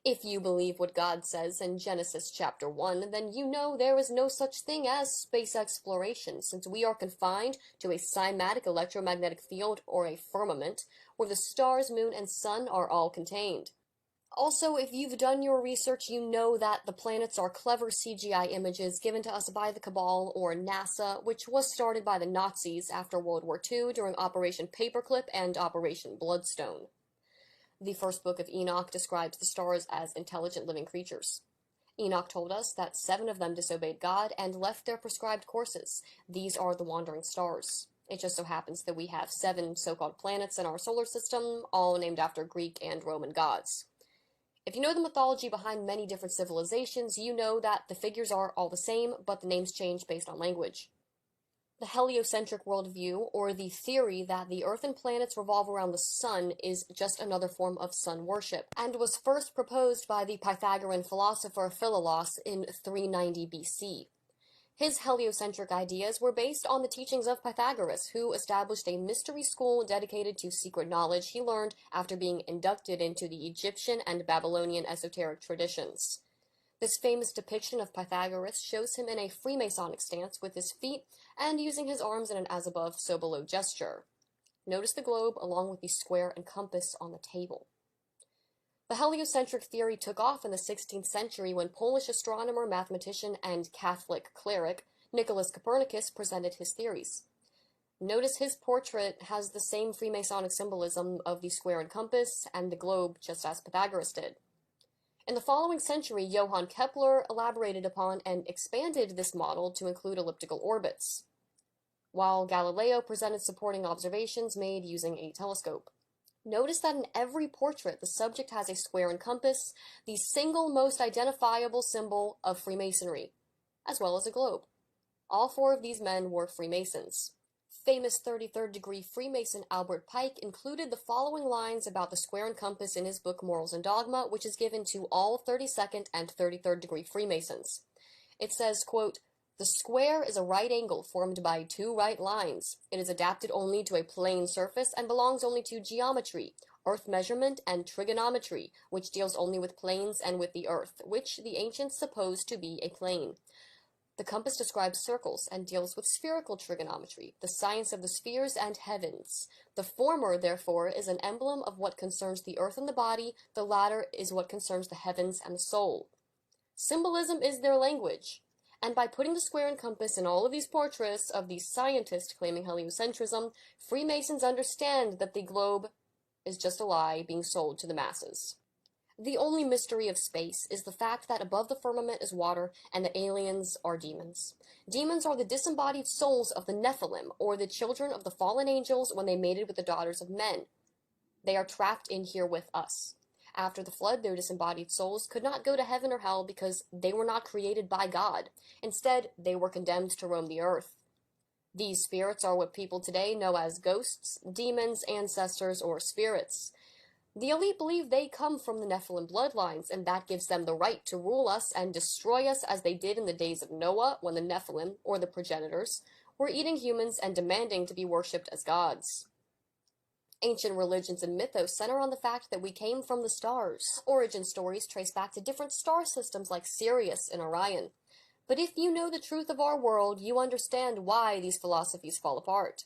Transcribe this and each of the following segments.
If you believe what God says in Genesis chapter 1, then you know there is no such thing as space exploration, since we are confined to a cymatic electromagnetic field, or a firmament, where the stars, moon, and sun are all contained. Also, if you've done your research, you know that the planets are clever CGI images given to us by the Cabal, or NASA, which was started by the Nazis after World War II during Operation Paperclip and Operation Bloodstone. The first book of Enoch describes the stars as intelligent living creatures. Enoch told us that 7 of them disobeyed God and left their prescribed courses. These are the wandering stars. It just so happens that we have 7 so-called planets in our solar system, all named after Greek and Roman gods. If you know the mythology behind many different civilizations, you know that the figures are all the same, but the names change based on language. The heliocentric worldview, or the theory that the Earth and planets revolve around the sun, is just another form of sun worship, and was first proposed by the Pythagorean philosopher Philolaus in 390 BC. His heliocentric ideas were based on the teachings of Pythagoras, who established a mystery school dedicated to secret knowledge he learned after being inducted into the Egyptian and Babylonian esoteric traditions. This famous depiction of Pythagoras shows him in a Freemasonic stance with his feet and using his arms in an as above, so below gesture. Notice the globe along with the square and compass on the table. The heliocentric theory took off in the 16th century when Polish astronomer, mathematician, and Catholic cleric Nicholas Copernicus presented his theories. Notice his portrait has the same Freemasonic symbolism of the square and compass and the globe, just as Pythagoras did. In the following century, Johann Kepler elaborated upon and expanded this model to include elliptical orbits, while Galileo presented supporting observations made using a telescope. Notice that in every portrait, the subject has a square and compass, the single most identifiable symbol of Freemasonry, as well as a globe. All 4 of these men were Freemasons. Famous 33rd degree Freemason Albert Pike included the following lines about the square and compass in his book Morals and Dogma, which is given to all 32nd and 33rd degree Freemasons. It says, quote, "The square is a right angle formed by 2 right lines. It is adapted only to a plane surface and belongs only to geometry, earth measurement, and trigonometry, which deals only with planes and with the earth, which the ancients supposed to be a plane. The compass describes circles and deals with spherical trigonometry, the science of the spheres and heavens. The former, therefore, is an emblem of what concerns the earth and the body, the latter is what concerns the heavens and the soul. Symbolism is their language. And by putting the square and compass in all of these portraits of these scientists claiming heliocentrism, Freemasons understand that the globe is just a lie being sold to the masses. The only mystery of space is the fact that above the firmament is water and the aliens are demons. Demons are the disembodied souls of the Nephilim, or the children of the fallen angels when they mated with the daughters of men. They are trapped in here with us. After the flood, their disembodied souls could not go to heaven or hell because they were not created by God. Instead, they were condemned to roam the earth. These spirits are what people today know as ghosts, demons, ancestors, or spirits. The elite believe they come from the Nephilim bloodlines, and that gives them the right to rule us and destroy us as they did in the days of Noah, when the Nephilim, or the progenitors, were eating humans and demanding to be worshipped as gods. Ancient religions and mythos center on the fact that we came from the stars. Origin stories trace back to different star systems like Sirius and Orion. But if you know the truth of our world, you understand why these philosophies fall apart.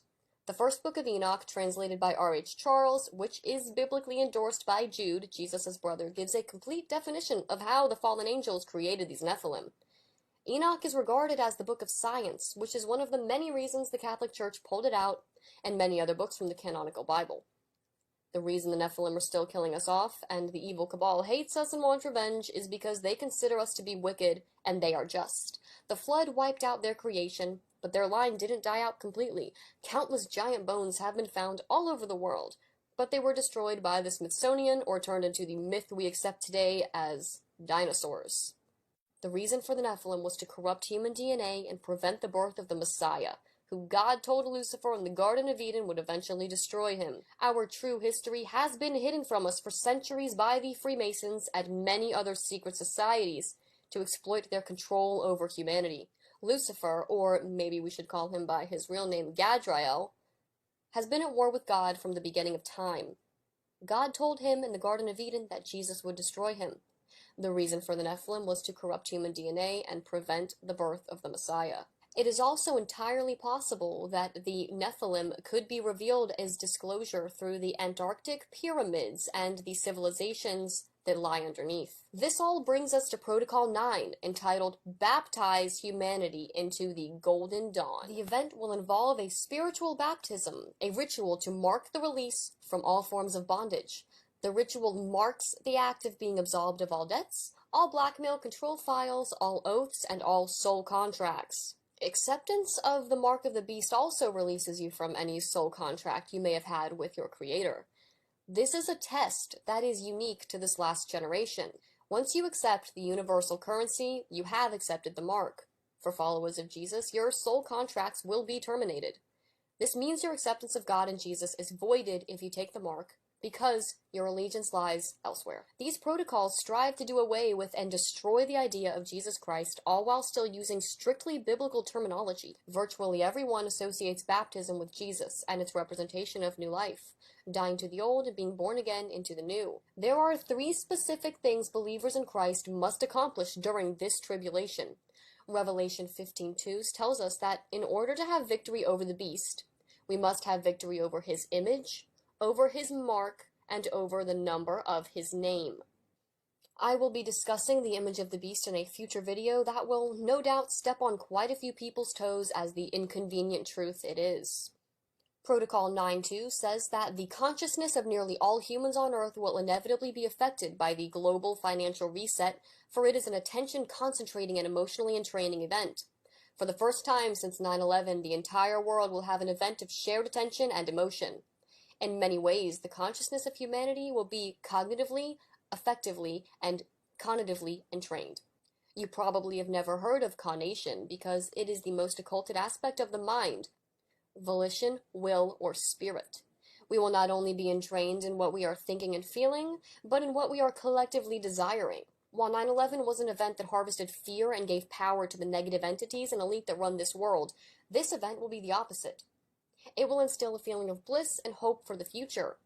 The first book of Enoch, translated by R.H. Charles, which is biblically endorsed by Jude, Jesus' brother, gives a complete definition of how the fallen angels created these Nephilim. Enoch is regarded as the book of science, which is one of the many reasons the Catholic Church pulled it out, and many other books from the canonical Bible. The reason the Nephilim are still killing us off, and the evil cabal hates us and wants revenge, is because they consider us to be wicked, and they are just. The flood wiped out their creation, but their line didn't die out completely. Countless giant bones have been found all over the world, but they were destroyed by the Smithsonian or turned into the myth we accept today as dinosaurs. The reason for the Nephilim was to corrupt human DNA and prevent the birth of the Messiah, who God told Lucifer in the Garden of Eden would eventually destroy him. Our true history has been hidden from us for centuries by the Freemasons and many other secret societies to exploit their control over humanity. Lucifer, or maybe we should call him by his real name Gadriel, has been at war with God from the beginning of time. God told him in the Garden of Eden that Jesus would destroy him. The reason for the Nephilim was to corrupt human DNA and prevent the birth of the Messiah. It is also entirely possible that the Nephilim could be revealed as disclosure through the Antarctic pyramids and the civilizations that lie underneath. This all brings us to Protocol 9, entitled Baptize Humanity into the Golden Dawn. The event will involve a spiritual baptism, a ritual to mark the release from all forms of bondage. The ritual marks the act of being absolved of all debts, all blackmail control files, all oaths, and all soul contracts. Acceptance of the mark of the beast also releases you from any soul contract you may have had with your creator. This is a test that is unique to this last generation. Once you accept the universal currency, you have accepted the mark. For followers of Jesus, your soul contracts will be terminated. This means your acceptance of God and Jesus is voided if you take the mark, because your allegiance lies elsewhere. These protocols strive to do away with and destroy the idea of Jesus Christ, all while still using strictly biblical terminology. Virtually everyone associates baptism with Jesus and its representation of new life, dying to the old and being born again into the new. There are 3 specific things believers in Christ must accomplish during this tribulation. Revelation 15:2 tells us that in order to have victory over the beast, we must have victory over his image, over his mark, and over the number of his name. I will be discussing the image of the beast in a future video that will no doubt step on quite a few people's toes as the inconvenient truth it is. Protocol 9.2 says that the consciousness of nearly all humans on Earth will inevitably be affected by the global financial reset, for it is an attention-concentrating and emotionally entraining event. For the first time since 9/11, the entire world will have an event of shared attention and emotion. In many ways, the consciousness of humanity will be cognitively, affectively, and cognitively entrained. You probably have never heard of conation because it is the most occulted aspect of the mind, volition, will, or spirit. We will not only be entrained in what we are thinking and feeling, but in what we are collectively desiring. While 9/11 was an event that harvested fear and gave power to the negative entities and elite that run this world, this event will be the opposite. It will instill a feeling of bliss and hope for the future.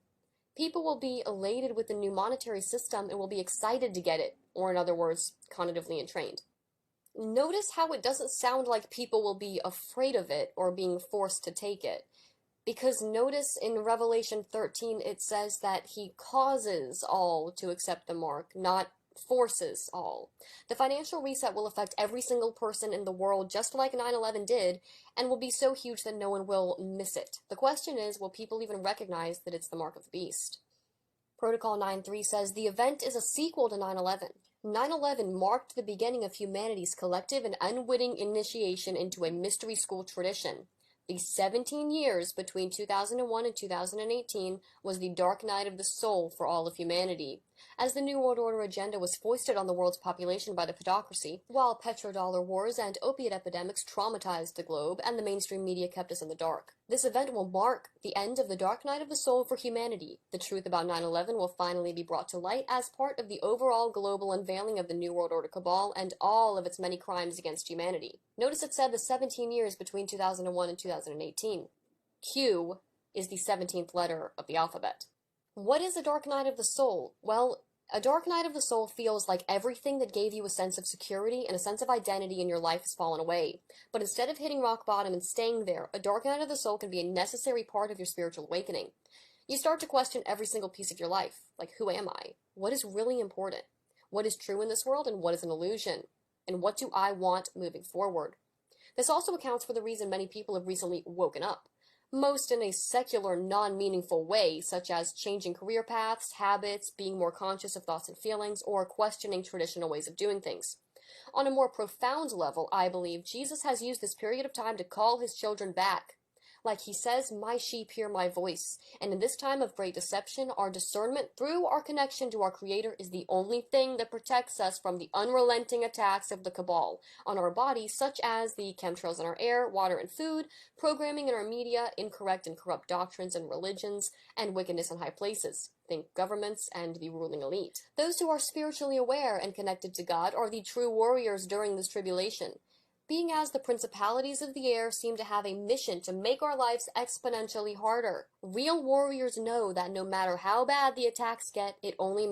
People will be elated with the new monetary system and will be excited to get it, or in other words, cognitively entrained. Notice how it doesn't sound like people will be afraid of it or being forced to take it. Because notice in Revelation 13 it says that he causes all to accept the mark, not forces all. The financial reset will affect every single person in the world just like 9/11 did, and will be so huge that no one will miss it. The question is, will people even recognize that it's the mark of the beast? Protocol 9.3 says the event is a sequel to 9/11. 9/11 marked the beginning of humanity's collective and unwitting initiation into a mystery school tradition. The 17 years between 2001 and 2018 was the dark night of the soul for all of humanity, as the New World Order agenda was foisted on the world's population by the pedocracy, while petrodollar wars and opiate epidemics traumatized the globe and the mainstream media kept us in the dark. This event will mark the end of the dark night of the soul for humanity. The truth about 9/11 will finally be brought to light as part of the overall global unveiling of the New World Order cabal and all of its many crimes against humanity. Notice it said the 17 years between 2001 and 2018. Q is the 17th letter of the alphabet. What is a dark night of the soul? Well, a dark night of the soul feels like everything that gave you a sense of security and a sense of identity in your life has fallen away. But instead of hitting rock bottom and staying there, a dark night of the soul can be a necessary part of your spiritual awakening. You start to question every single piece of your life. Like, who am I? What is really important? What is true in this world and what is an illusion? And what do I want moving forward? This also accounts for the reason many people have recently woken up. Most in a secular, non-meaningful way, such as changing career paths, habits, being more conscious of thoughts and feelings, or questioning traditional ways of doing things. On a more profound level, I believe Jesus has used this period of time to call his children back. Like he says, my sheep hear my voice. And in this time of great deception, our discernment through our connection to our Creator is the only thing that protects us from the unrelenting attacks of the cabal on our bodies, such as the chemtrails in our air, water, and food, programming in our media, incorrect and corrupt doctrines and religions, and wickedness in high places. Think governments and the ruling elite. Those who are spiritually aware and connected to God are the true warriors during this tribulation. being as the principalities of the air seem to have a mission to make our lives exponentially harder. Real warriors know that no matter how bad the attacks get, it only makes